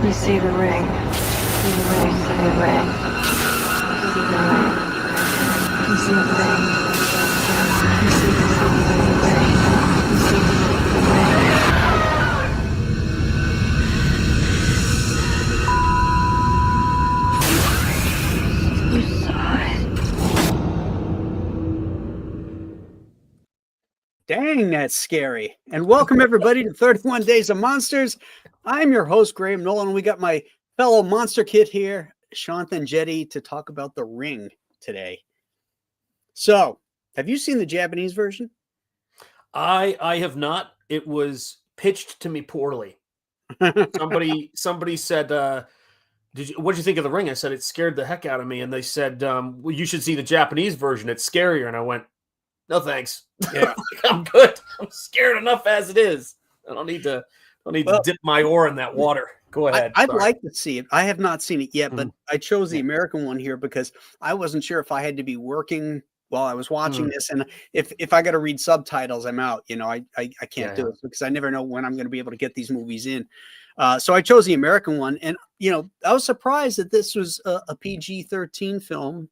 You see the ring. You see the ring. You see the ring. You see the ring. You see the ring. You see the ring. You saw it. Dang, that's scary. And welcome everybody to 31 Days of Monsters. I'm your host, Graham Nolan. We got my fellow monster kid here, Shanth Enjeti, to talk about The Ring today. So, have you seen the Japanese version? I have not. It was pitched to me poorly. Somebody said, what did you think of The Ring? I said, it scared the heck out of me. And they said, well, you should see the Japanese version. It's scarier. And I went, no, thanks. Yeah. I'm good. I'm scared enough as it is. I don't need to dip my oar in that water. Go ahead. I'd like to see it. I have not seen it yet, but I chose the Yeah. American one here because I wasn't sure if I had to be working while I was watching this. And if I got to read subtitles, I'm out. You know, I can't do it because I never know when I'm going to be able to get these movies in. So I chose the American one. And, you know, I was surprised that this was a PG-13 film.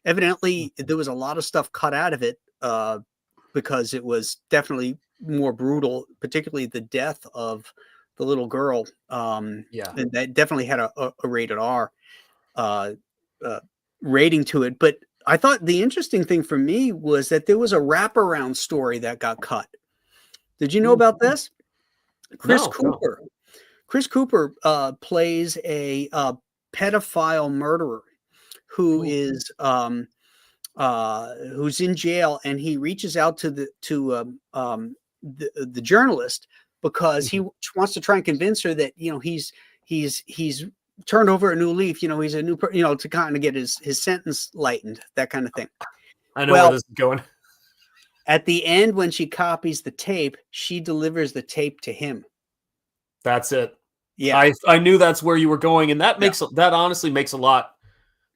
Evidently, there was a lot of stuff cut out of it because it was definitely more brutal, particularly the death of the little girl. And that definitely had a rated R rating to it. But I thought the interesting thing for me was that there was a wraparound story that got cut. Did you know about this? Chris Cooper. No. Chris Cooper plays a pedophile murderer who is who's in jail, and he reaches out to the journalist because he wants to try and convince her that, you know, he's turned over a new leaf, you know, he's a new to kind of get his sentence lightened, that kind of thing. I know where this is going. At the end, when she copies the tape, she delivers the tape to him. That's it. Yeah, I knew that's where you were going, and that makes that honestly makes a lot.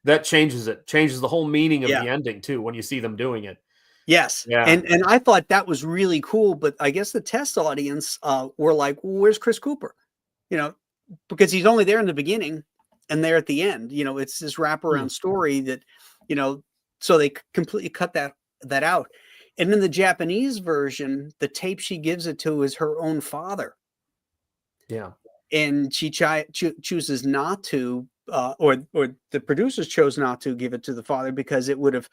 That changes the whole meaning of the ending too when you see them doing it. Yes. Yeah. And I thought that was really cool, but I guess the test audience were like, well, where's Chris Cooper? You know, because he's only there in the beginning and there at the end. You know, it's this wraparound story that, you know, so they completely cut that out. And in the Japanese version, the tape she gives it to is her own father. Yeah. And she chooses not to, or the producers chose not to give it to the father because it would have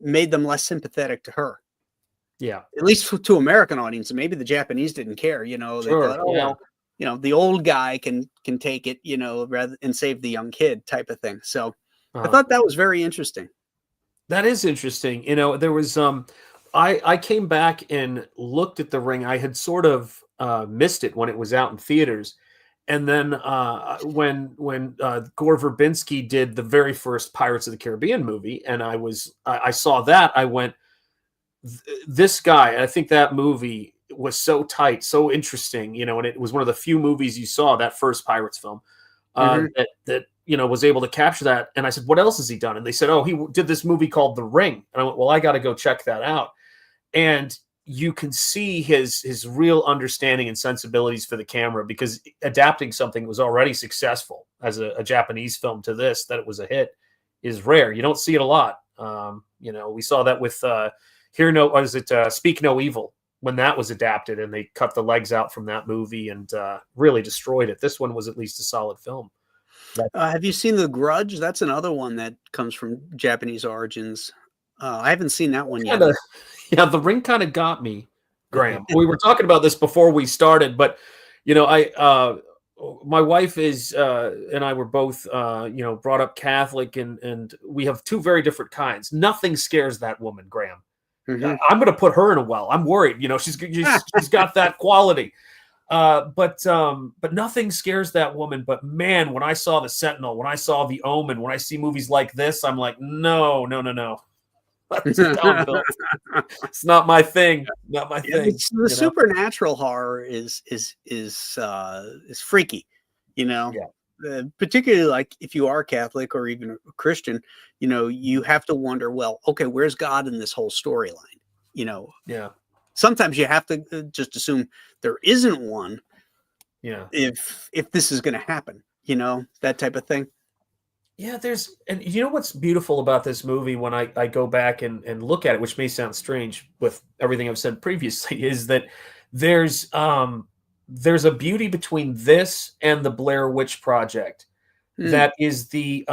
made them less sympathetic to her. Yeah, at least to American audiences. Maybe the Japanese didn't care. You know, they thought, well, you know, the old guy can take it, you know, rather and save the young kid type of thing. So I thought that was very interesting. That is interesting. You know, there was I came back and looked at The Ring. I had sort of missed it when it was out in theaters. And then when Gore Verbinski did the very first Pirates of the Caribbean movie, and I saw that, I went, this guy, I think that movie was so tight, so interesting, you know, and it was one of the few movies you saw, that first Pirates film, that you know, was able to capture that. And I said, what else has he done? And they said, oh, he did this movie called The Ring. And I went, well, I got to go check that out. And you can see his real understanding and sensibilities for the camera, because adapting something that was already successful as a Japanese film to this, that it was a hit, is rare. You don't see it a lot. You know, we saw that with Speak No Evil, when that was adapted and they cut the legs out from that movie and really destroyed it. This one was at least a solid film. Have you seen The Grudge? That's another one that comes from Japanese origins. I haven't seen that one yet. Yeah, The Ring kind of got me, Graham. We were talking about this before we started, but you know, my wife is and I were both you know, brought up Catholic, and we have two very different kinds. Nothing scares that woman, Graham. I'm going to put her in a well. I'm worried. You know, she's got that quality. But nothing scares that woman. But man, when I saw The Sentinel, when I saw The Omen, when I see movies like this, I'm like, no. It's not my thing. Not my thing. The supernatural horror is freaky, you know. Yeah. Particularly like if you are Catholic or even a Christian, you know, you have to wonder, well, okay, where's God in this whole storyline? You know. Yeah. Sometimes you have to just assume there isn't one, Yeah. if this is going to happen, you know, that type of thing. Yeah, and you know what's beautiful about this movie when I go back and look at it, which may sound strange with everything I've said previously, is that there's there's a beauty between this and the Blair Witch Project Hmm. that is the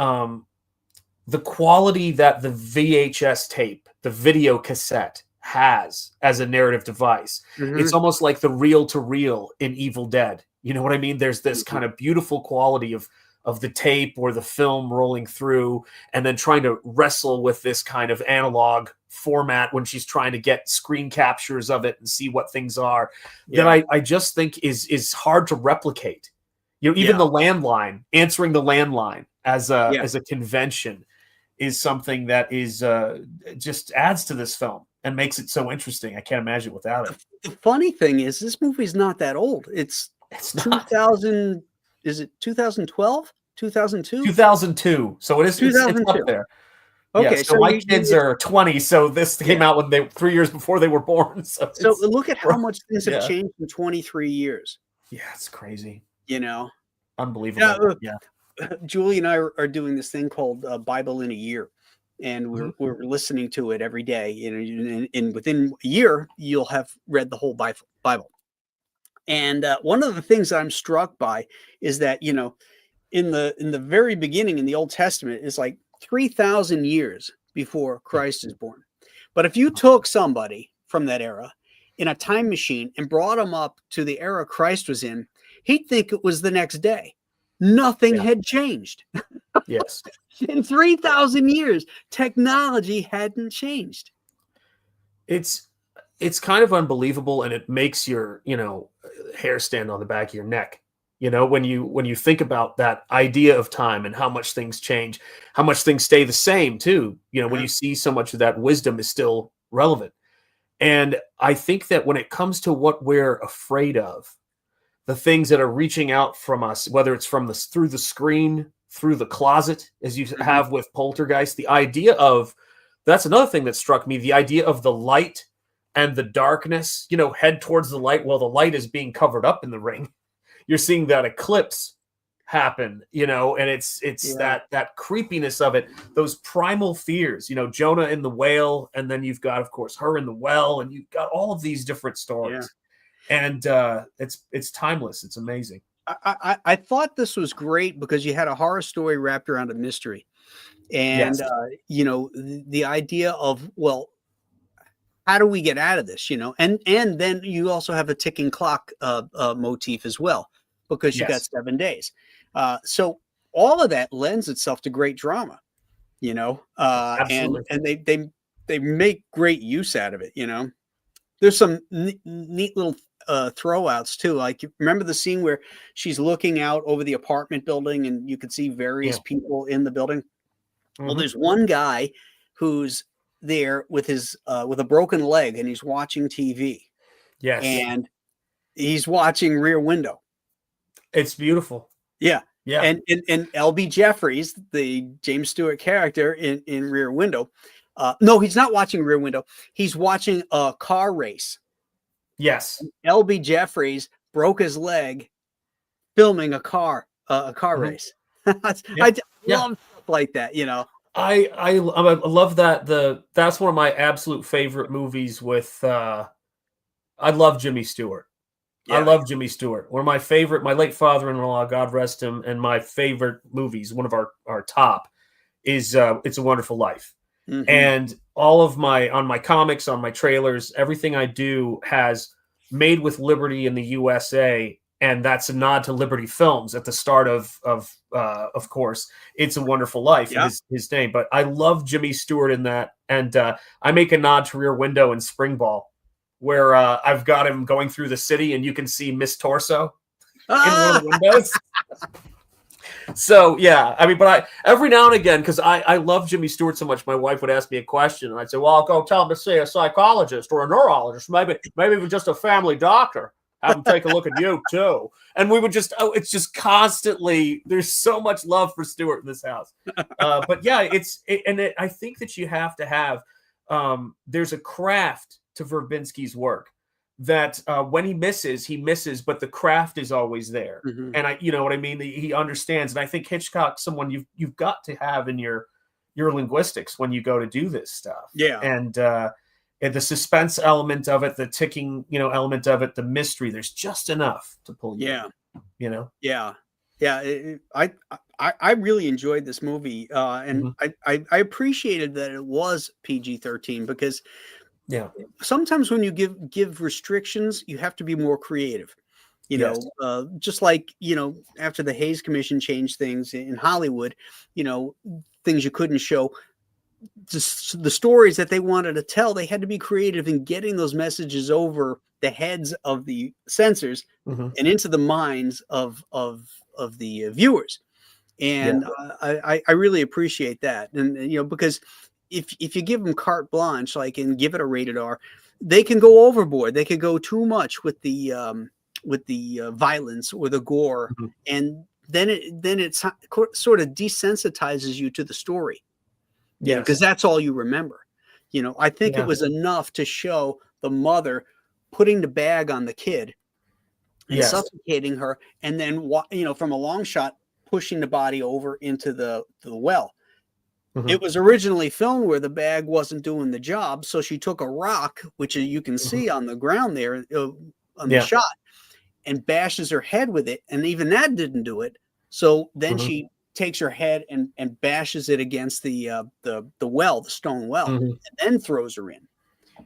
quality that the VHS tape, the video cassette, has as a narrative device. It's Hmm. almost like the reel to reel in Evil Dead. You know what I mean? There's this kind of beautiful quality of the tape or the film rolling through, and then trying to wrestle with this kind of analog format when she's trying to get screen captures of it and see what things are, that Yeah. I just think is hard to replicate. You know, even Yeah. the landline, answering the landline as Yeah. a convention is something that is just adds to this film and makes it so interesting. I can't imagine without it. The funny thing is, this movie's not that old. It's It's not 2000. Is it 2012? 2002? 2002, so it's up 2002. there. Yeah, Okay, so so my kids are 20, so this came yeah. out when they 3 years before they were born. So So it's look at how much things have yeah, changed in 23 years. yeah, it's crazy, You know. Yeah. unbelievable. Yeah, Julie and I are doing this thing called Bible in a Year, and mhm. we're listening to it every day. You know, and within a year, you'll have read the whole Bible. And one of the things I'm struck by is that, you know, in the very beginning in the Old Testament is like 3,000 years before Yeah, Christ is born. But if you took somebody from that era in a time machine and brought them up to the era Christ was in, he'd think it was the next day. Nothing yeah, had changed. yes. In 3,000 years, technology hadn't changed. It's it's kind of unbelievable, and it makes your, hair stand on the back of your neck. You know, when you think about that idea of time and how much things change, how much things stay the same too. You know, when Yeah. you see so much of that wisdom is still relevant. And I think that when it comes to what we're afraid of, the things that are reaching out from us, whether it's from through the screen, through the closet, as you Mhm. have with Poltergeist, the idea of that's another thing that struck me, the idea of the light and the darkness, head towards the light while the light is being covered up in the ring. You're seeing that eclipse happen, and it's Yeah. that creepiness of it, those primal fears, Jonah in the whale, and then you've got, of course, her in the well, and you've got all of these different Yeah. stories. And it's timeless. It's amazing. I thought this was great because you had a horror story wrapped around a mystery. And, Yes. you know, the idea of, well, how do we get out of this, you know? And then you also have a ticking clock motif as well, because you got Yes. 7 days. So all of that lends itself to great drama, you know, Absolutely. and they make great use out of it, you know. There's some neat little throwouts too. Like, you remember the scene where she's looking out over the apartment building and you can see Yeah. various people in the building? Well, Mhm. there's one guy who's there with a broken leg, and he's watching TV, Yes. and he's watching Rear Window. It's beautiful. Yeah. Yeah. And LB Jeffries, the James Stewart character in Rear Window, no, he's not watching Rear Window. He's watching a car race. Yes. LB Jeffries broke his leg filming a car Mhm. race. Yeah. I Yeah. love stuff like that, you know. I love that that's one of my absolute favorite movies with I love Jimmy Stewart. I Yeah. love Jimmy Stewart. One of my late father-in-law, God rest him, and my favorite movies, one of our top is It's a Wonderful Life. Mhm. And all of my comics, on my trailers, everything I do has Made with Liberty in the USA, and that's a nod to Liberty Films at the start of course, It's a Wonderful Life, and Yeah. his name. But I love Jimmy Stewart in that, and I make a nod to Rear Window and Spring Ball, where I've got him going through the city, and you can see Miss Torso in one of Ah! the windows. So yeah, I mean, but every now and again, because I love Jimmy Stewart so much, my wife would ask me a question, and I'd say, "Well, I'll go tell him to see a psychologist or a neurologist, maybe even just a family doctor. Have him take a look at you too." And we would just, it's just constantly. There's so much love for Stewart in this house. But yeah, I think that you have to have. There's a craft to Verbinski's work that when he misses, but the craft is always there. Mhm. And you know what I mean? He understands. And I think Hitchcock's someone you've got to have in your linguistics when you go to do this stuff. Yeah. And the suspense element of it, the ticking, element of it, the mystery, there's just enough to pull you Yeah. in, you know? Yeah. Yeah. I really enjoyed this movie. And Mhm. I appreciated that it was PG-13, because Yeah. sometimes when you give restrictions, you have to be more creative. Yes. Just like, after the Hayes Commission changed things in Hollywood, things you couldn't show, just the stories that they wanted to tell, they had to be creative in getting those messages over the heads of the censors Mhm. and into the minds of the viewers. Yeah. And I really appreciate that. And because if you give them carte blanche, like, and give it a rated R, they can go overboard. They could go too much with the violence or the gore, Mhm. and then it sort of desensitizes you to the story. Yes. Because that's all you remember. I think it Yeah. was enough to show the mother putting the bag on the kid and Yes. suffocating her, and then from a long shot pushing the body over into the well. Mhm. It was originally filmed where the bag wasn't doing the job, so she took a rock, which you can see on the ground there on the Yeah. shot, and bashes her head with it, and even that didn't do it. So then Mhm. she takes her head and bashes it against the well, the stone well, Mhm. and then throws her in.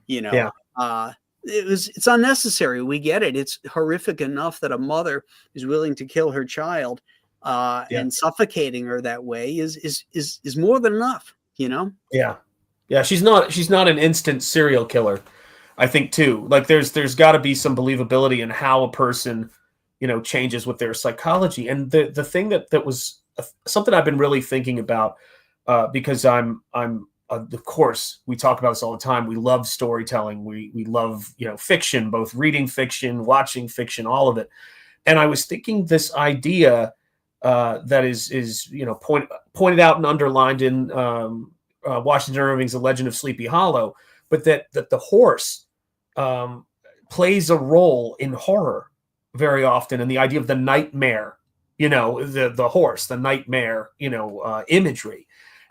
Yeah. It's unnecessary. We get it. It's horrific enough that a mother is willing to kill her child, Yeah. and suffocating her that way is more than enough. Yeah. Yeah. She's not an instant serial killer. I think too. Like there's got to be some believability in how a person, changes with their psychology. And the thing that was something I've been really thinking about, because I'm of course we talk about this all the time. We love storytelling. We love fiction, both reading fiction, watching fiction, all of it. And I was thinking this idea that is pointed out and underlined in Washington Irving's *The Legend of Sleepy Hollow*, but that the horse plays a role in horror very often, and the idea of the nightmare, the horse, the nightmare, imagery.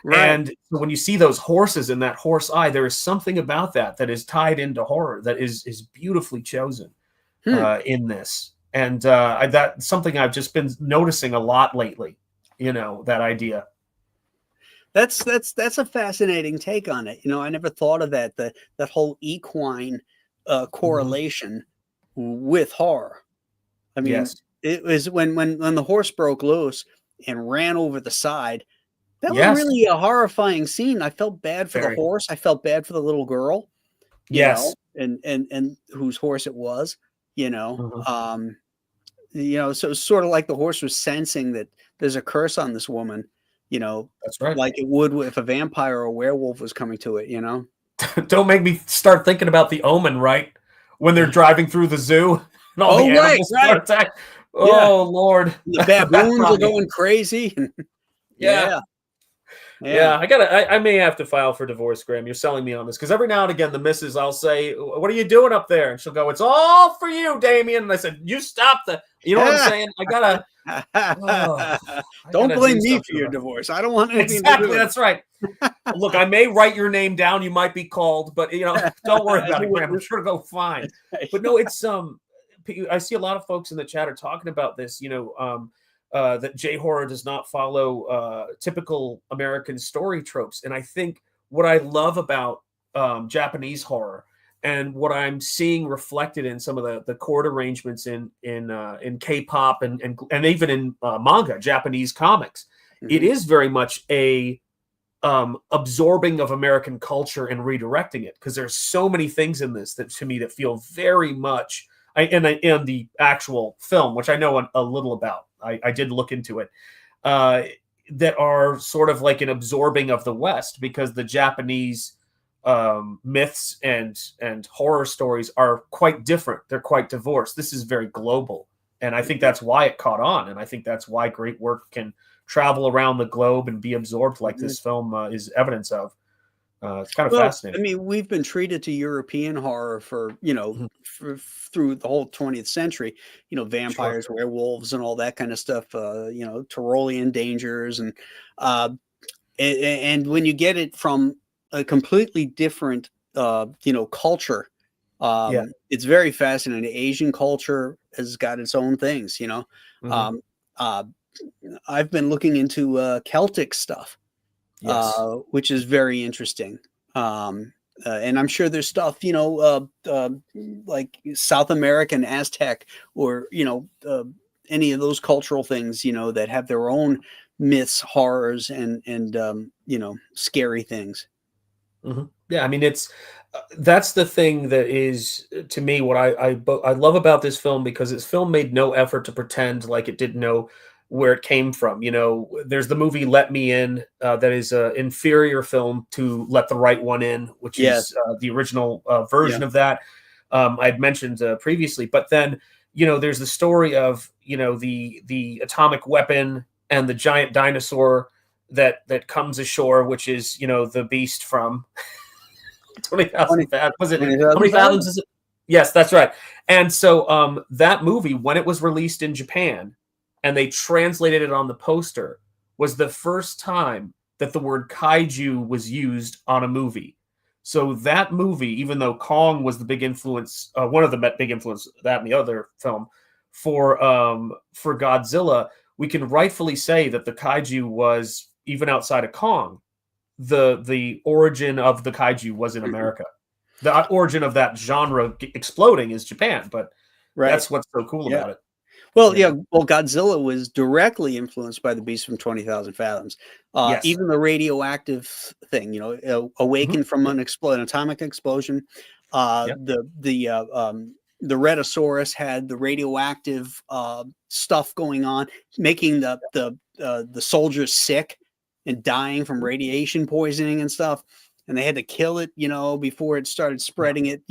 Right. And so when you see those horses and that horse eye, there is something about that is tied into horror that is beautifully chosen in this. And that's something I've just been noticing a lot lately, that idea. That's a fascinating take on it. I never thought of that whole equine correlation with horror. I mean, Yes. it was when the horse broke loose and ran over the side. That was Yes. really a horrifying scene. I felt bad for the Very. horse. I felt bad for the little girl, Yes. and whose horse it was, Mhm. So it's sort of like the horse was sensing that there's a curse on this woman, That's right. like it would if a vampire or a werewolf was coming to it, Don't make me start thinking about The Omen, right? When they're driving through the zoo and all the animals start attack. Oh, Lord. The baboons are going crazy. Yeah. Yeah. I may have to file for divorce, Graham. You're selling me on this, because every now and again the missus, I'll say, "What are you doing up there?" And she'll go, "It's all for you, Damien." And I said, "You stop what I'm saying? I gotta Don't blame do me for something your about it." divorce. I don't want anything Exactly, to do with that's right. Look, I may write your name down. You might be called, but don't worry about it, Graham. I'm sure it'll go fine. it. But no, it's I see a lot of folks in the chat are talking about this. That J horror does not follow typical American story tropes, and I think what I love about Japanese horror, and what I'm seeing reflected in some of the chord arrangements in K-pop and even in manga, Japanese comics, it is very much a absorbing of American culture and redirecting it, because there's so many things in this that to me that feel very much in the actual film, which I know a little about. I did look into it, that are sort of like an absorbing of the West, because the Japanese myths and horror stories are quite different. They're quite divorced. This is very global. And I think that's why it caught on. And I think that's why great work can travel around the globe and be absorbed like this film is evidence of. It's kind of Well, I fascinating. mean, we've been treated to European horror for, Mhm. through the whole 20th century, Sure. vampires, werewolves, and all that kind of stuff, Tyrolean dangers. Uh, and when you get it from a completely different, culture, Yeah. it's very fascinating. Asian culture has got its own things, Hmm. um, uh, I've been looking into, Celtic stuff, Yes. which is very interesting. And I'm sure there's stuff, like South American Aztec, or, any of those cultural things, that have their own myths, horrors, and scary things. Mhm. Yeah, I mean, it's that's the thing that is to me what I love about this film, because this film made no effort to pretend like it didn't know where it came from. There's the movie Let Me In, that is an inferior film to Let the Right One In, which Yes. is the original Yeah. version of that. I'd mentioned previously, but then there's the story of the atomic weapon and the giant dinosaur that comes ashore, which is the beast from 20 20,000 Fathoms. Was it, how 20,000 many fathoms fathoms? is it? Yes, that's right. And so that movie, when it was released in Japan and they translated it on the poster, was the first time that the word kaiju was used on a movie. So that movie, even though Kong was the big influence, one of the big influence, that and the other film for Godzilla, we can rightfully say that the kaiju was, even outside of Kong, the origin of the kaiju was in America. The origin of that genre exploding is Japan, but Right. that's what's so cool Yeah. about it. Well, You yeah. know? Well, Godzilla was directly influenced by the beast from 20,000 Fathoms. Yes. Even the radioactive thing, Mhm. awakened from Yep. an atomic explosion. Yep. The Rhedosaurus had the radioactive stuff going on, making the soldiers sick and dying from radiation poisoning and stuff. And they had to kill it, before it started Yeah. spreading it,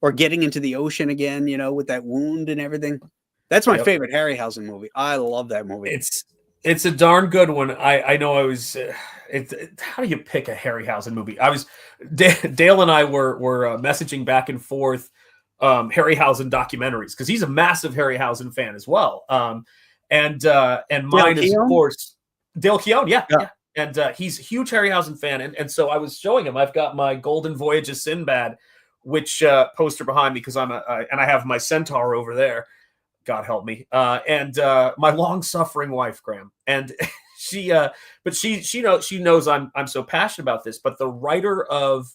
or getting into the ocean again, with that wound and everything. That's my Yep. favorite Harryhausen movie. I love that movie. It's a darn good one. I know I was. How do you pick a Harryhausen movie? Dale and I were messaging back and forth Harryhausen documentaries, because he's a massive Harryhausen fan as well. And Dale mine is, of Keown? course, Dale Keown. Yeah, Yeah. yeah. And he's a huge Harryhausen fan, and so I was showing him. I've got my Golden Voyage of Sinbad, which poster behind me, because and I have my centaur over there. God help me. And my long-suffering wife, Graham, and but she knows I'm so passionate about this. But the writer of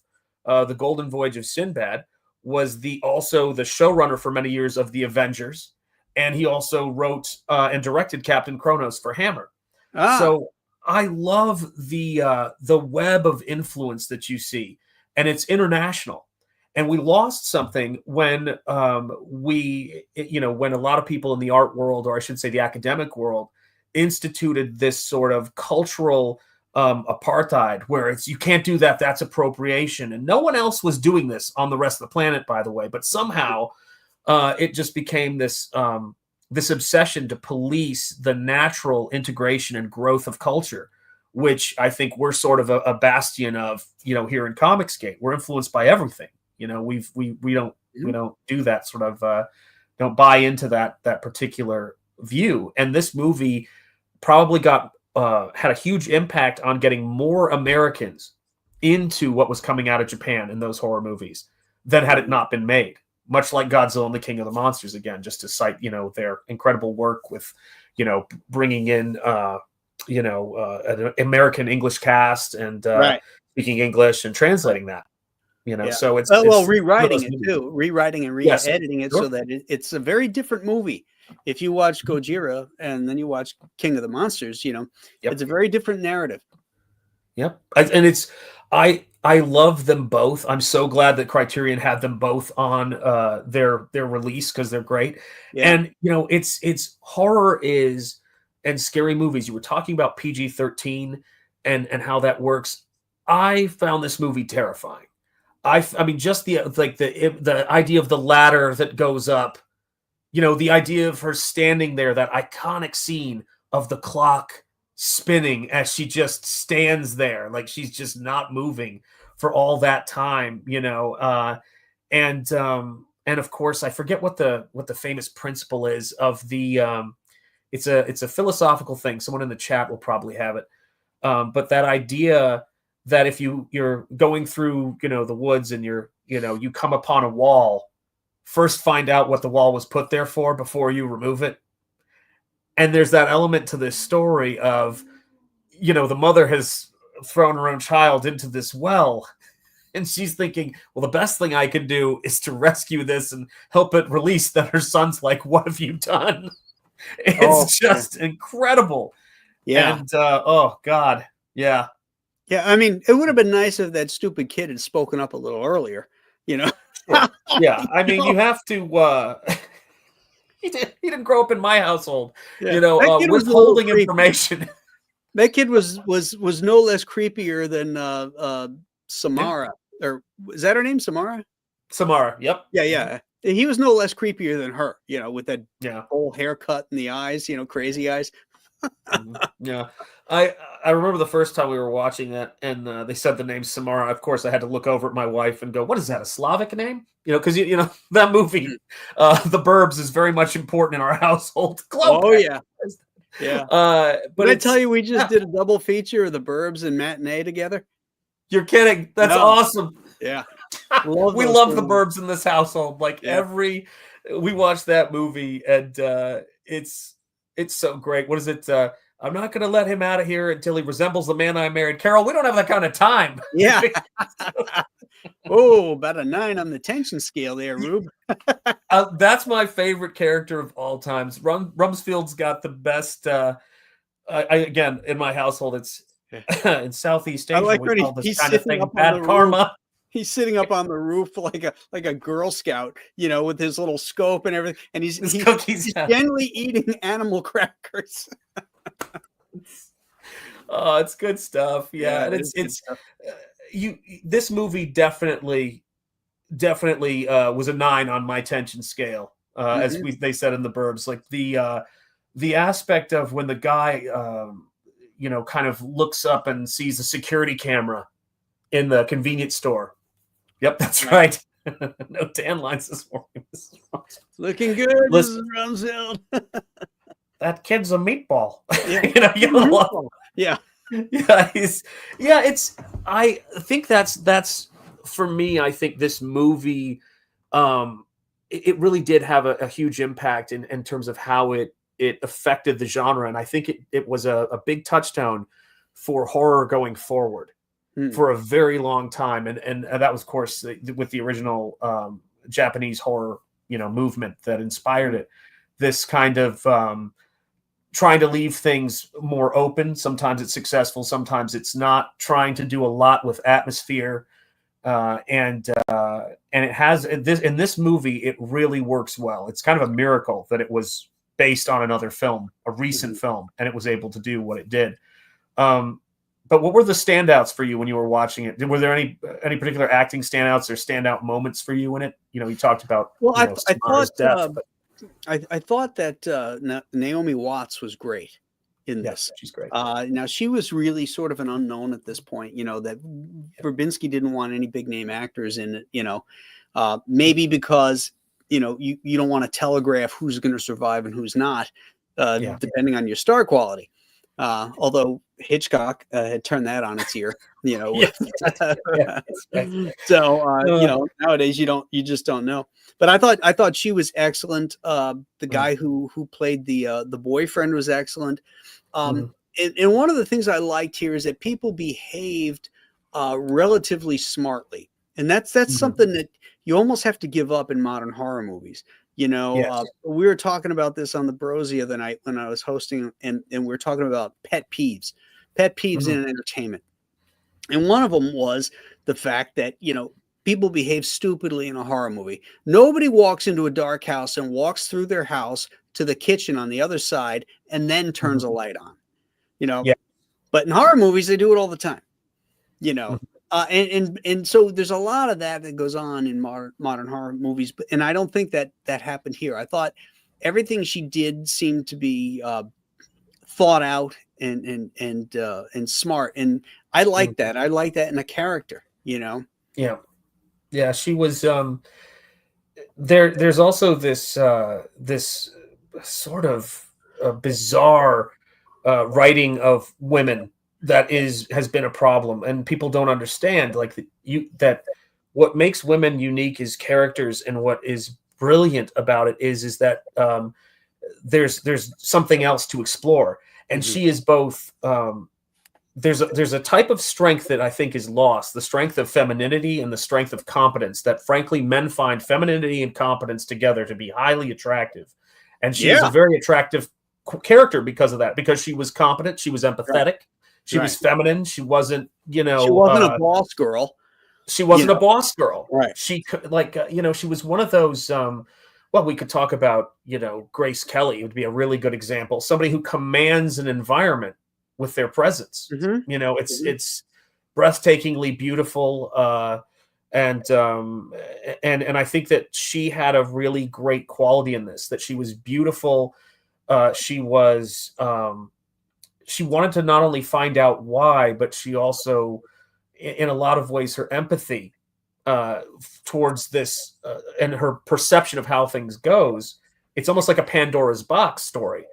the Golden Voyage of Sinbad was also the showrunner for many years of the Avengers, and he also wrote and directed Captain Kronos for Hammer. Ah, So I love the web of influence that you see, and it's international. And we lost something when when a lot of people in the art world, or I should say the academic world, instituted this sort of cultural apartheid, where it's, you can't do that, that's appropriation. And no one else was doing this on the rest of the planet, by the way, but somehow it just became this obsession to police the natural integration and growth of culture, which I think we're sort of a bastion of, here in Comicsgate. We're influenced by everything. We don't do that sort of don't buy into that particular view. And this movie probably had a huge impact on getting more Americans into what was coming out of Japan in those horror movies than had it not been made. Much like Godzilla and the King of the Monsters, again, just to cite their incredible work with bringing in an American English cast and right. speaking English and translating that. Yeah. So it's Well, one of rewriting those it movies. too, rewriting and Yes, re-editing it so sure. that it's a very different movie. If you watch Gojira and then you watch King of the Monsters, it's Yep. a very different narrative. Yep. And it's I love them both. I'm so glad that Criterion had them both on their release, because they're great. Yeah. And it's horror is and scary movies. You were talking about PG-13 and how that works. I found this movie terrifying. I mean, just the idea of the ladder that goes up, the idea of her standing there, that iconic scene of the clock spinning as she just stands there, like she's just not moving, for all that time, you know. And of course, I forget what the famous principle is of the. It's a philosophical thing. Someone in the chat will probably have it. But that idea that if you're going through, you know, the woods and you come upon a wall, first find out what the wall was put there for before you remove it. And there's that element to this story of, you know, the mother has thrown her own child into this well, and she's thinking, well, the best thing I can do is to rescue this and help it release. That her son's like, what have you done? It's just incredible. Yeah. And oh God. Yeah. Yeah. I mean, it would have been nice if that stupid kid had spoken up a little earlier, you know? Sure. Yeah. I mean, you have to he didn't grow up in my household, you know, withholding information. That kid was no less creepier than Samara. Or is that her name, Samara? Samara, yep. Yeah. He was no less creepier than her, you know, with that whole haircut and the eyes, you know, crazy eyes. Yeah. I remember the first time we were watching that, and they said the name Samara. Of course, I had to look over at my wife and go, what is that, a Slavic name? You know, because, you know, that movie, The Burbs, is very much important in our household. Oh, yeah. Yeah. But I tell you, we just did a double feature of The Burbs and Matinee together. You're kidding. That's awesome. Yeah. We love The Burbs in this household. Like we watched that movie, and it's so great. What is it? I'm not going to let him out of here until he resembles the man I married. Carol, we don't have that kind of time. Yeah. Oh, about a 9 on the tension scale there, Rube. That's my favorite character of all times. Rumsfeld's got the best. Again, in my household, it's in Southeast Asia. Like we call this kind of thing bad karma. He's sitting up on the roof like a Girl Scout, you know, with his little scope and everything, and he's generally eating animal crackers. Oh, it's good stuff. Yeah, and it's this movie definitely was a 9 on my tension scale, as they said in The Burbs. Like the aspect of when the guy you know, kind of looks up and sees the security camera in the convenience store. Yep, that's right. No tan lines this morning. Looking good, Mrs. Rumsfeld. That kid's a meatball. Yeah. You know, yeah. I think that's for me. I think this movie, it really did have a huge impact in terms of how it affected the genre. And I think it was a big touchstone for horror going forward for a very long time. And that was, of course, with the original Japanese horror, you know, movement that inspired it. This kind of trying to leave things more open. Sometimes it's successful, sometimes it's not. Trying to do a lot with atmosphere, and it has in this movie. It really works well. It's kind of a miracle that it was based on another film, a recent film, and it was able to do what it did. But what were the standouts for you when you were watching it? Were there any particular acting standouts or standout moments for you in it? You know, you talked about I thought that Naomi Watts was great in this. She's great. Now, she was really sort of an unknown at this point, you know, that Verbinski didn't want any big name actors in it, you know, maybe because, you know, you don't want to telegraph who's going to survive and who's not, depending on your star quality. Although Hitchcock had turned that on its ear, you know. So you know, nowadays you just don't know. But I thought she was excellent. The guy who played the boyfriend was excellent. And one of the things I liked here is that people behaved relatively smartly, and that's something that you almost have to give up in modern horror movies. You know, we were talking about this on the Bros the other night when I was hosting, and we were talking about pet peeves in entertainment. And one of them was the fact that, you know, people behave stupidly in a horror movie. Nobody walks into a dark house and walks through their house to the kitchen on the other side and then turns a light on, you know. But in horror movies, they do it all the time, you know. And so there's a lot of that goes on in modern horror movies, and I don't think that happened here. I thought everything she did seemed to be thought out and smart, and I like that. I like that in a character. you know. Yeah. Yeah, she was there's also this this sort of bizarre writing of women that has been a problem, and people don't understand like that what makes women unique is characters, and what is brilliant about it is that there's something else to explore, and she is both there's a type of strength that I think is lost, the strength of femininity and the strength of competence, that frankly men find femininity and competence together to be highly attractive. And she is a very attractive character because of that, because she was competent, she was empathetic, she was feminine, she wasn't, she wasn't a boss girl. She wasn't a boss girl. Right. She like, she was one of those, well, we could talk about, Grace Kelly would be a really good example. Somebody who commands an environment with their presence. It's breathtakingly beautiful. And I think that she had a really great quality in this, that she was beautiful. She wanted to not only find out why, but she also, in a lot of ways, her empathy towards this and her perception of how things goes. It's almost like a Pandora's box story,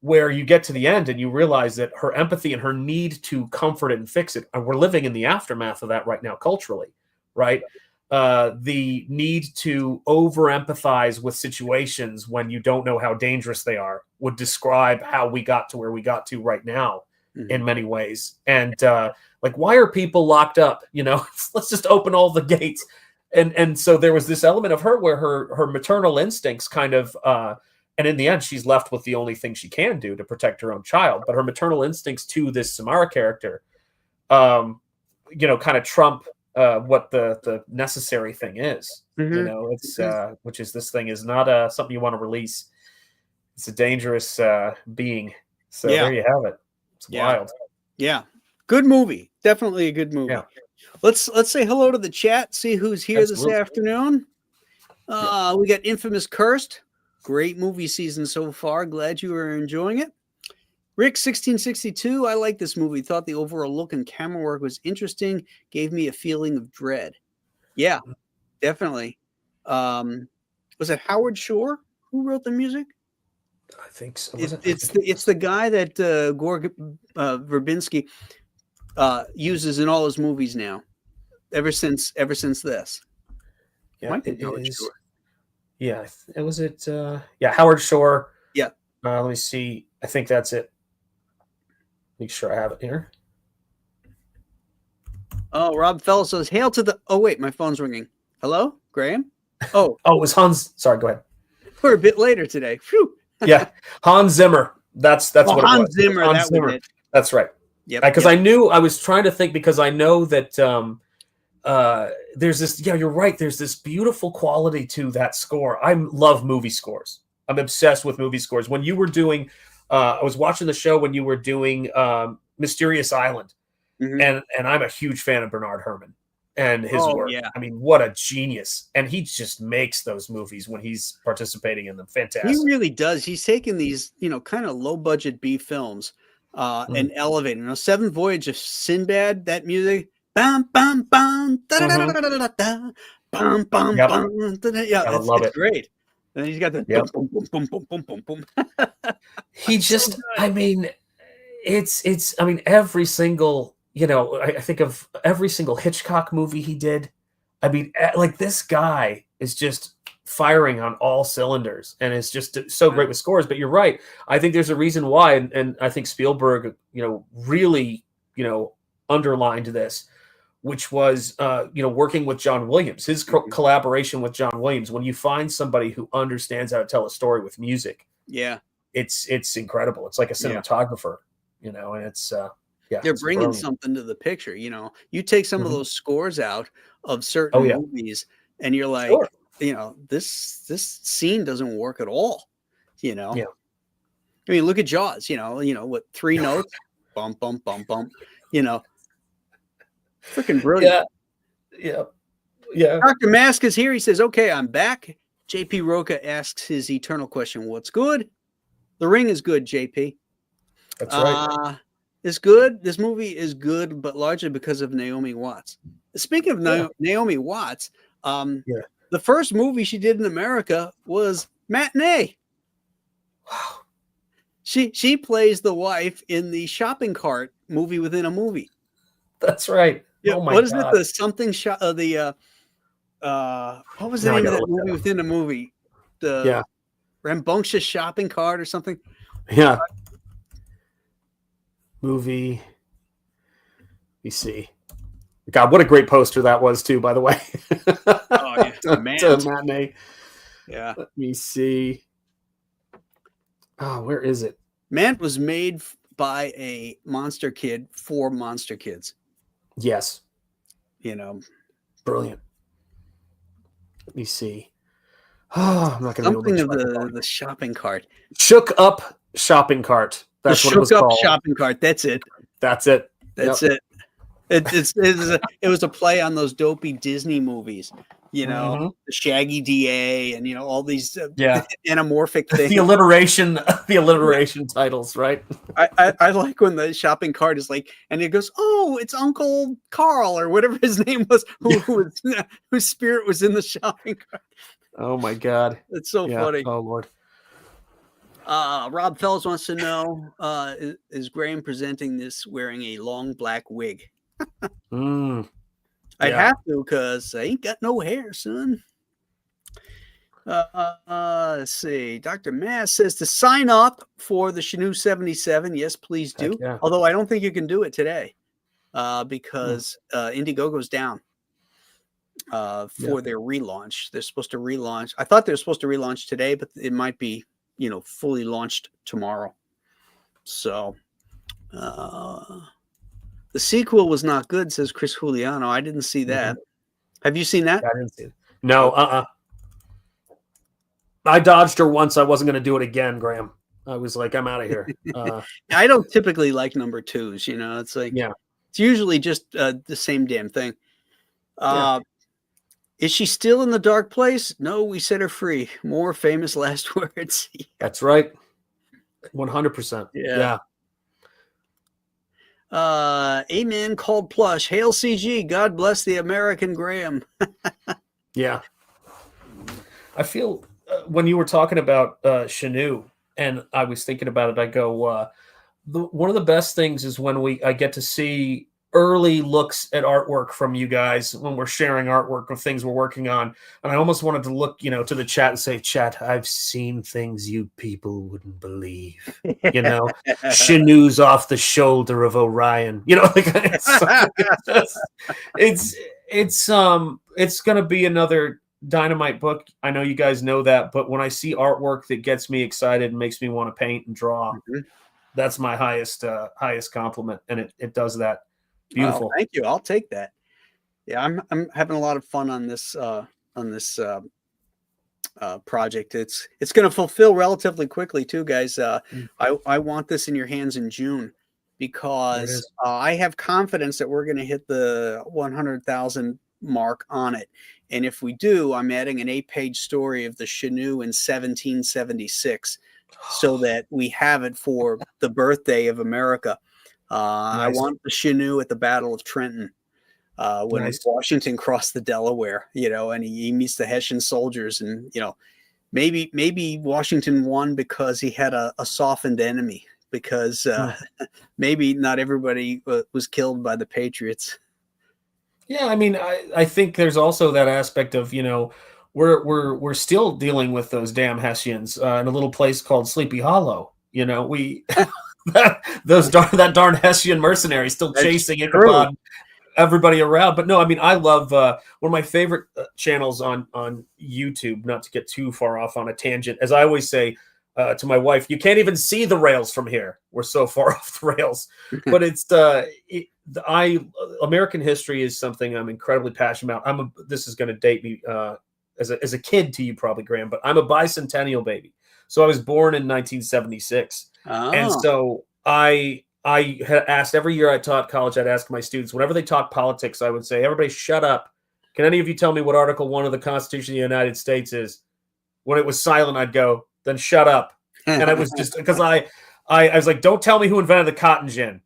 where you get to the end and you realize that her empathy and her need to comfort it and fix it, and we're living in the aftermath of that right now culturally, right? The need to over-empathize with situations when you don't know how dangerous they are would describe how we got to where we got to right now in many ways. And like, why are people locked up? Let's just open all the gates. And so there was this element of her where her maternal instincts kind of and in the end, she's left with the only thing she can do to protect her own child. But her maternal instincts to this Samara character, kind of trump what the necessary thing is. It's which is, this thing is not something you want to release. It's a dangerous being. So there you have it. It's wild. Yeah, good movie. Definitely a good movie. Yeah. Let's say hello to the chat. See who's here this afternoon. We got Infamous Cursed. Great movie season so far. Glad you are enjoying it. Rick 1662. I like this movie. Thought the overall look and camera work was interesting. Gave me a feeling of dread. Yeah, definitely. Was it Howard Shore who wrote the music? I think so. It's the guy that Gore Verbinski uses in all his movies now. Ever since this. Yeah, it is. Shore. Yeah, was it? Howard Shore. Yeah. Let me see. I think that's it. Make sure I have it here. Oh, Rob Fellow says, "Hail to the." Oh wait, my phone's ringing. Hello, Graham. Oh, it was Hans. Sorry, go ahead. We're a bit later today. Phew. Yeah, Hans Zimmer. That's what Hans it was. Zimmer. Hans Zimmer. Was it. That's right. Yeah, because I knew, I was trying to think, because I know that there's this. Yeah, you're right. There's this beautiful quality to that score. I love movie scores. I'm obsessed with movie scores. When you were doing, I was watching the show when you were doing Mysterious Island, and I'm a huge fan of Bernard Herrmann and his work. Yeah. I mean, what a genius. And he just makes those movies when he's participating in them. Fantastic. He really does. He's taken these, kind of low budget B films and elevating. Seventh Voyage of Sinbad, that music. Bam, bam, bam, da da da da da da da, bam, bam, bam. Yeah, it's great. And he's got the boom, boom, boom, boom, boom, boom, boom. He just, I mean, I mean, every single, I think of every single Hitchcock movie he did. I mean, like, this guy is just firing on all cylinders, and it's just so great with scores. But you're right. I think there's a reason why, and I think Spielberg, really, underlined this, which was, working with John Williams, his collaboration with John Williams. When you find somebody who understands how to tell a story with music, it's incredible. It's like a cinematographer, and it's they're bringing brilliant. Something to the picture. You take some of those scores out of certain movies, and you're like, this scene doesn't work at all. I mean, look at Jaws. What, 3 notes, bump, bump, bump, bump. Freaking brilliant. Yeah. Dr. Mask is here. He says, "Okay, I'm back." JP Roca asks his eternal question: "What's good?" The Ring is good, JP. That's right. is good. This movie is good, but largely because of Naomi Watts. Speaking of Naomi Watts, Yeah. the first movie she did in America was Matinee. Wow. She plays the wife in the shopping cart movie within a movie. That's right. Yeah, Oh my what is it? God. The something shot of the what was the name of that movie within a movie? The rambunctious shopping cart or something. Yeah. Movie. We see. God, what a great poster that was too, by the way. Oh yeah, to Matinee. Yeah. Let me see. Oh, where is it? Man was made by a monster kid for monster kids. Yes. You know. Brilliant. Let me see. Oh, I'm not going to be able to. Something of the shopping cart. Shook up shopping cart. That's what it was called. Shopping cart. That's it. That's it. That's it. It was a play on those dopey Disney movies, you know, the Shaggy DA and, you know, all these anamorphic things. the alliteration titles, right? I like when the shopping cart is like, and it goes, oh, it's Uncle Carl or whatever his name was, whose spirit was in the shopping cart. Oh my God. It's so funny. Oh Lord. Rob Fells wants to know, is Graham presenting this wearing a long black wig? I have to, because I ain't got no hair, son. Let's see. Dr. Mass says to sign up for the Shanu 77. Yes, please do. Although I don't think you can do it today because Indiegogo's down for their relaunch. They're supposed to relaunch. I thought they were supposed to relaunch today, but it might be, you know, fully launched tomorrow. So the sequel was not good, says Chris Juliano. I didn't see that. Have you seen that? I didn't see it. No, I dodged her once. I wasn't going to do it again, Graham. I was like, I'm out of here. I don't typically like number twos. You know, it's like, it's usually just the same damn thing. Is she still in the dark place? No, we set her free. More famous last words. That's right. 100%. Yeah. Amen called plush. Hail CG. God bless the American Graham. Yeah. I feel when you were talking about Shanu, and I was thinking about it, I go, one of the best things is when I get to see early looks at artwork from you guys when we're sharing artwork of things we're working on. And I almost wanted to look, you know, to the chat and say, chat, I've seen things you people wouldn't believe, you know, Shanu's off the shoulder of Orion, you know, like it's going to be another dynamite book. I know you guys know that, but when I see artwork that gets me excited and makes me want to paint and draw, that's my highest compliment. And it does that. Beautiful. Oh, thank you. I'll take that. Yeah, I'm having a lot of fun on this project. It's going to fulfill relatively quickly too, guys. I want this in your hands in June because I have confidence that we're going to hit the 100,000 mark on it. And if we do, I'm adding an 8-page story of the Shanu in 1776 so that we have it for the birthday of America. I want the Shanu at the Battle of Trenton when Washington crossed the Delaware, you know, and he meets the Hessian soldiers, and you know, maybe Washington won because he had a softened enemy, because maybe not everybody was killed by the Patriots. Yeah, I mean, I think there's also that aspect of, you know, we're still dealing with those damn Hessians in a little place called Sleepy Hollow. You know, we. that darn Hessian mercenary still chasing Ichabod, everybody around. But no, I mean, I love one of my favorite channels on YouTube, not to get too far off on a tangent, as I always say to my wife, you can't even see the rails from here. We're so far off the rails. But it's American history is something I'm incredibly passionate about. This is going to date me as a kid to you probably, Graham, but I'm a bicentennial baby. So I was born in 1976. And so I had asked every year I taught college, I'd ask my students, whenever they talk politics, I would say, everybody shut up. Can any of you tell me what Article 1 of the Constitution of the United States is? When it was silent, I'd go, then shut up. And I was just, because I was like, don't tell me who invented the cotton gin.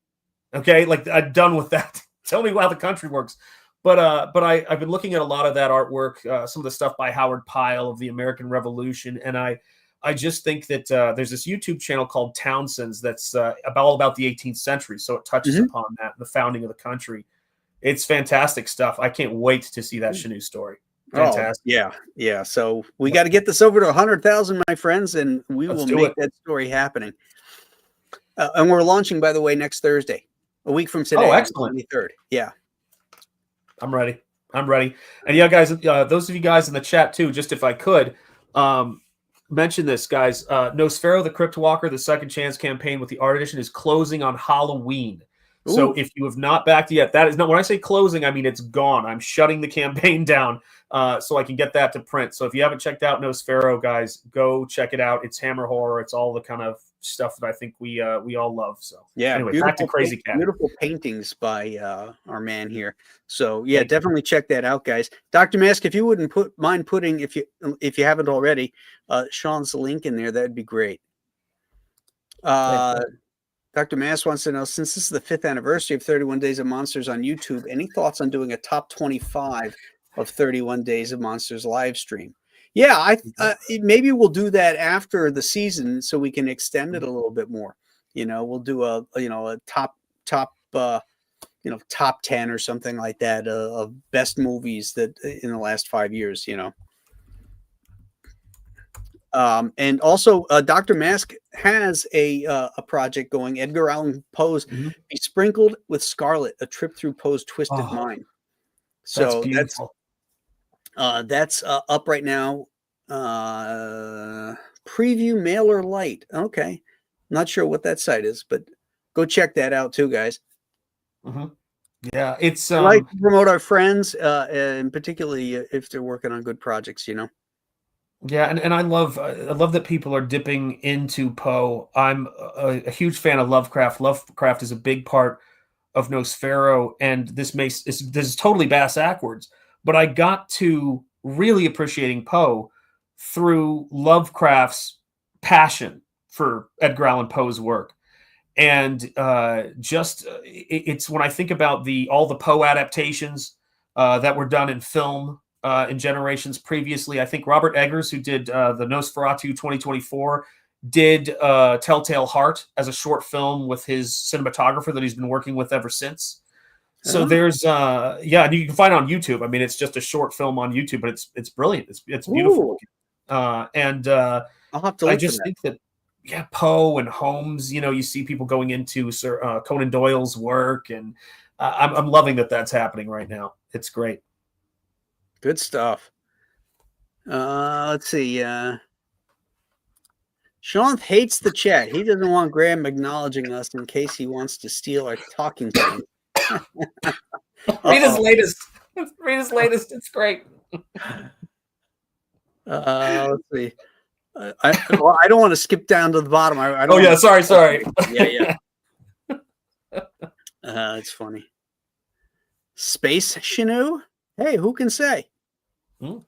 Okay, like I'm done with that. Tell me how the country works. But I've been looking at a lot of that artwork, some of the stuff by Howard Pyle of the American Revolution, and I just think that there's this YouTube channel called Townsend's that's all about the 18th century. So it touches upon that, the founding of the country. It's fantastic stuff. I can't wait to see that Chanute story. Fantastic. Oh, yeah. So we got to get this over to 100,000, my friends, and we will make that story happening. And we're launching, by the way, next Thursday, a week from today. Oh, excellent. 23rd. Yeah. I'm ready. And yeah, guys, those of you guys in the chat too, just if I could, mention this, guys. Nosfero, the Crypt Walker, the Second Chance campaign with the art edition is closing on Halloween. Ooh. So if you have not backed yet, that is not when I say closing, I mean it's gone. I'm shutting the campaign down so I can get that to print. So if you haven't checked out Nosfero, guys, go check it out. It's Hammer horror. It's all the kind of stuff that I think we all love. So yeah, anyway, back to Crazy Cat. Beautiful paintings by our man here. So yeah, definitely check that out, guys. Dr. Mask, if you wouldn't mind putting, if you haven't already, Sean's link in there, that'd be great. Dr. Mask wants to know, since this is the 5th anniversary of 31 Days of Monsters on YouTube, any thoughts on doing a top 25 of 31 Days of Monsters live stream? Yeah, maybe we'll do that after the season so we can extend it a little bit more. We'll do a top 10 or something like that of best movies that in the last 5 years. And also, Dr. Mask has a project going. Edgar Allan Poe's Besprinkled with Scarlet: A Trip Through Poe's Twisted Mind. So that's up right now. Preview Mailer Light. Okay, not sure what that site is, but go check that out too, guys. Yeah, it's I like to promote our friends, and particularly if they're working on good projects. Yeah, and I love that people are dipping into Poe. I'm a huge fan of Lovecraft. Lovecraft is a big part of Nosfero, and this is totally bass-ackwards. But I got to really appreciating Poe through Lovecraft's passion for Edgar Allan Poe's work. And it's when I think about all the Poe adaptations that were done in film in generations previously. I think Robert Eggers, who did the Nosferatu 2024, did Telltale Heart as a short film with his cinematographer that he's been working with ever since. So there's and you can find it on YouTube. I mean, it's just a short film on YouTube, but it's brilliant. It's beautiful. I'll have to look I just think that Poe and Holmes, you see people going into Sir Conan Doyle's work, and I'm loving that that's happening right now. It's great. Good stuff. Let's see. Shanth hates the chat. He doesn't want Graham acknowledging us in case he wants to steal our talking time. Read his latest. It's great. Let's see. I don't want to skip down to the bottom. Sorry. Yeah. It's funny. Space Shinu? Hey, who can say? Well,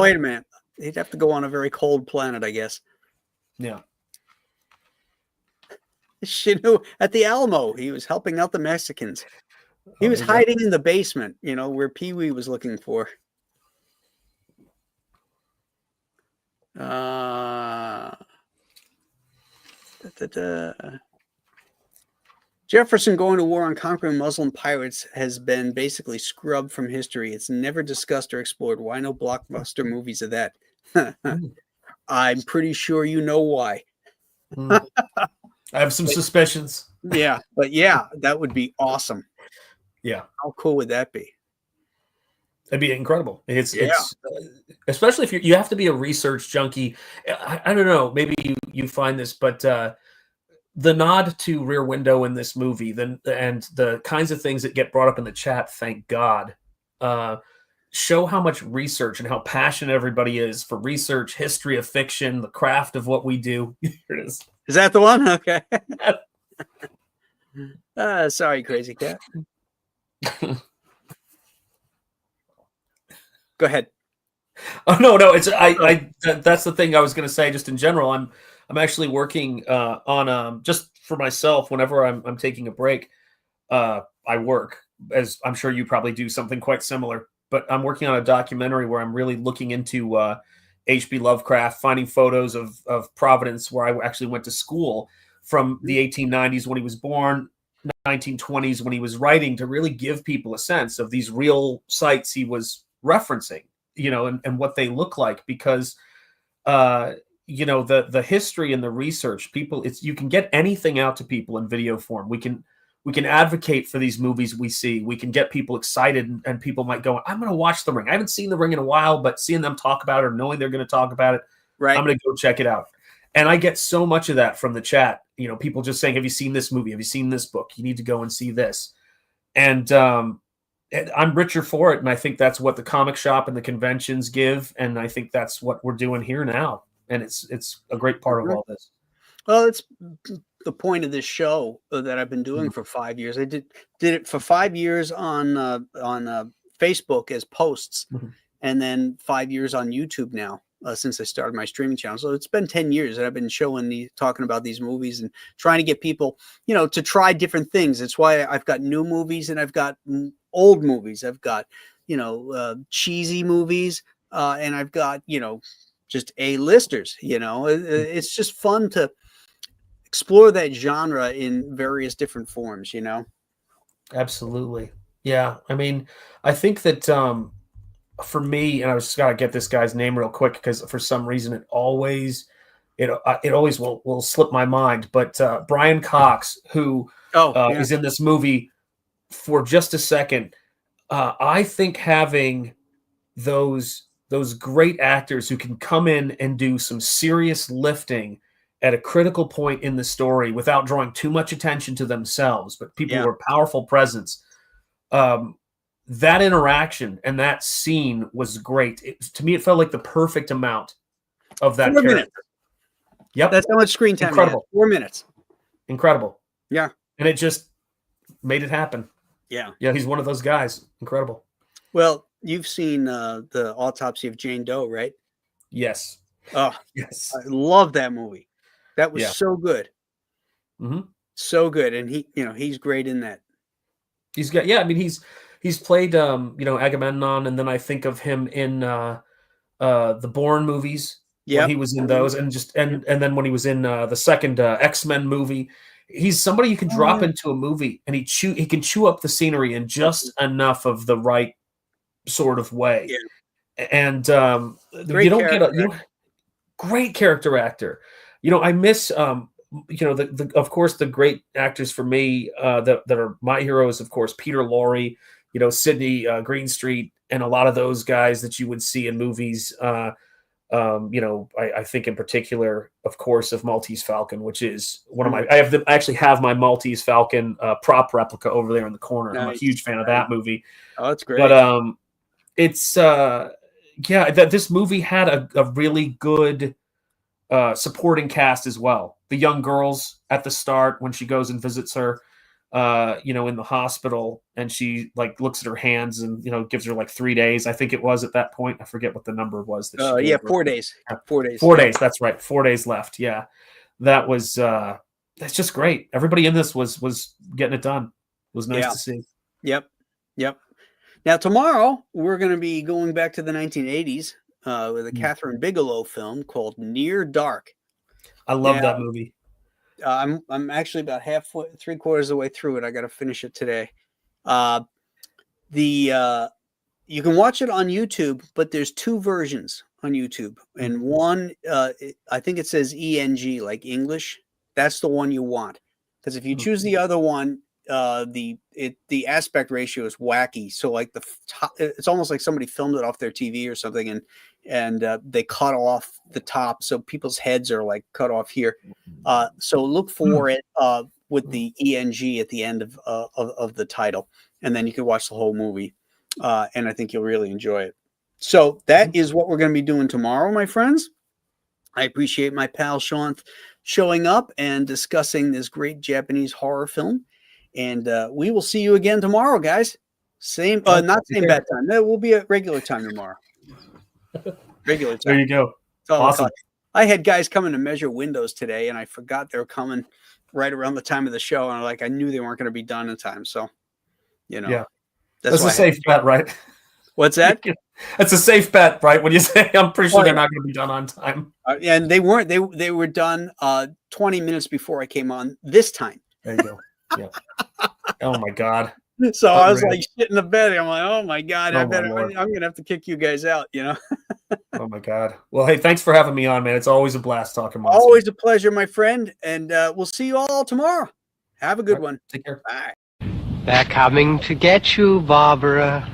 wait a minute. He'd have to go on a very cold planet, I guess. Yeah. Shinu at the Alamo. He was helping out the Mexicans. He was hiding in the basement, where Pee-wee was looking for. Jefferson going to war on conquering Muslim pirates has been basically scrubbed from history. It's never discussed or explored. Why no blockbuster movies of that? I'm pretty sure you know why. I have some suspicions. Yeah, but that would be awesome. Yeah. How cool would that be? That'd be incredible. It's especially if you have to be a research junkie. I don't know. Maybe you find this, but the nod to Rear Window in this movie, and the kinds of things that get brought up in the chat, thank God, show how much research and how passionate everybody is for research, history of fiction, the craft of what we do. Here it is. Is that the one? Okay. Sorry, Crazy Cat. Go ahead. Oh no, it's that's the thing I was going to say. Just in general, I'm actually working on just for myself whenever I'm taking a break. I work, as I'm sure you probably do something quite similar. But I'm working on a documentary where I'm really looking into H.P. Lovecraft, finding photos of Providence, where I actually went to school, from the 1890s when he was born, 1920s when he was writing, to really give people a sense of these real sites he was referencing, and what they look like. Because the history and the research, you can get anything out to people in video form. We can advocate for these movies we see. We can get people excited, and people might go, I'm going to watch The Ring. I haven't seen The Ring in a while, but seeing them talk about it, or knowing they're going to talk about it, right, I'm going to go check it out. And I get so much of that from the chat. People just saying, have you seen this movie? Have you seen this book? You need to go and see this. And I'm richer for it. And I think that's what the comic shop and the conventions give. And I think that's what we're doing here now. And it's a great part of all this. Well, it's the point of this show that I've been doing for 5 years. I did it for 5 years on Facebook as posts, and then 5 years on YouTube now, since I started my streaming channel. So it's been 10 years that I've been talking about these movies and trying to get people, to try different things. It's why I've got new movies and I've got old movies. I've got, cheesy movies, and I've got, just A-listers. It's just fun to explore that genre in various different forms, Absolutely. Yeah. I mean, I think that for me, and I was just gotta get this guy's name real quick, because for some reason it always will slip my mind. But Brian Cox, who is in this movie for just a second, I think having those great actors who can come in and do some serious lifting at a critical point in the story without drawing too much attention to themselves, but people who are powerful presence. That interaction and that scene was great. To me, it felt like the perfect amount of that 4 character. minutes. Yep. That's how much screen time. Incredible. 4 minutes. Incredible. Yeah. And it just made it happen. Yeah. Yeah, he's one of those guys. Incredible. Well, you've seen the Autopsy of Jane Doe, right? Yes. Oh, yes. I love that movie. That was so good. Mm-hmm. So good. And he's great in that. He's played Agamemnon, and then I think of him in the Bourne movies. Yeah, he was in those, and then when he was in the second X-Men movie, he's somebody you can drop into a movie, and he can chew up the scenery in just enough of the right sort of way. Yeah. And great character actor. I miss of course the great actors for me that are my heroes, of course, Peter Lorre, Sidney Greenstreet, and a lot of those guys that you would see in movies. I think in particular, of course, of Maltese Falcon, which is one of my. I actually have my Maltese Falcon prop replica over there in the corner. Nice. I'm a huge fan of that movie. Oh, that's great. But it's that this movie had a really good supporting cast as well. The young girls at the start when she goes and visits her, in the hospital, and she looks at her hands and gives her 3 days. I think it was at that point. I forget what the number was. That 4 days. 4 days. 4 days. That's right. 4 days left. Yeah, that was. That's just great. Everybody in this was getting it done. It was nice to see. Yep. Now tomorrow we're going to be going back to the 1980s with a Catherine Bigelow film called Near Dark. I love that movie. I'm actually about three quarters of the way through it. I got to finish it today. You can watch it on YouTube, but there's two versions on YouTube, and one I think it says ENG, like English. That's the one you want, because if you choose the other one, the aspect ratio is wacky. So it's almost like somebody filmed it off their TV or something, and they cut off the top, so people's heads are cut off here. So look for it with the ENG at the end of the title, and then you can watch the whole movie, and I think you'll really enjoy it. So that is what we're going to be doing tomorrow, my friends. I appreciate my pal Shanth showing up and discussing this great Japanese horror film. And we will see you again tomorrow, guys. Not same bad time. We'll be at regular time tomorrow. Regular time. There you go. Awesome. I had guys coming to measure windows today, and I forgot they were coming. right around the time of the show, and like I knew they weren't going to be done in time. So, you know, Yeah, that's a safe bet, right? What's that? That's a safe bet, right? When you say, I'm pretty sure they're not going to be done on time. And they weren't. They were done 20 minutes before I came on this time. There you go. Yeah. Oh my God. So I was like shit in the bed. I'm like, oh my God, I'm gonna have to kick you guys out, you know. Oh my God. Well, hey, thanks for having me on, man. It's always a blast talking monsters. Always a pleasure, my friend. And we'll see you all tomorrow. Have a good one. Take care. Bye. They're coming to get you, Barbara.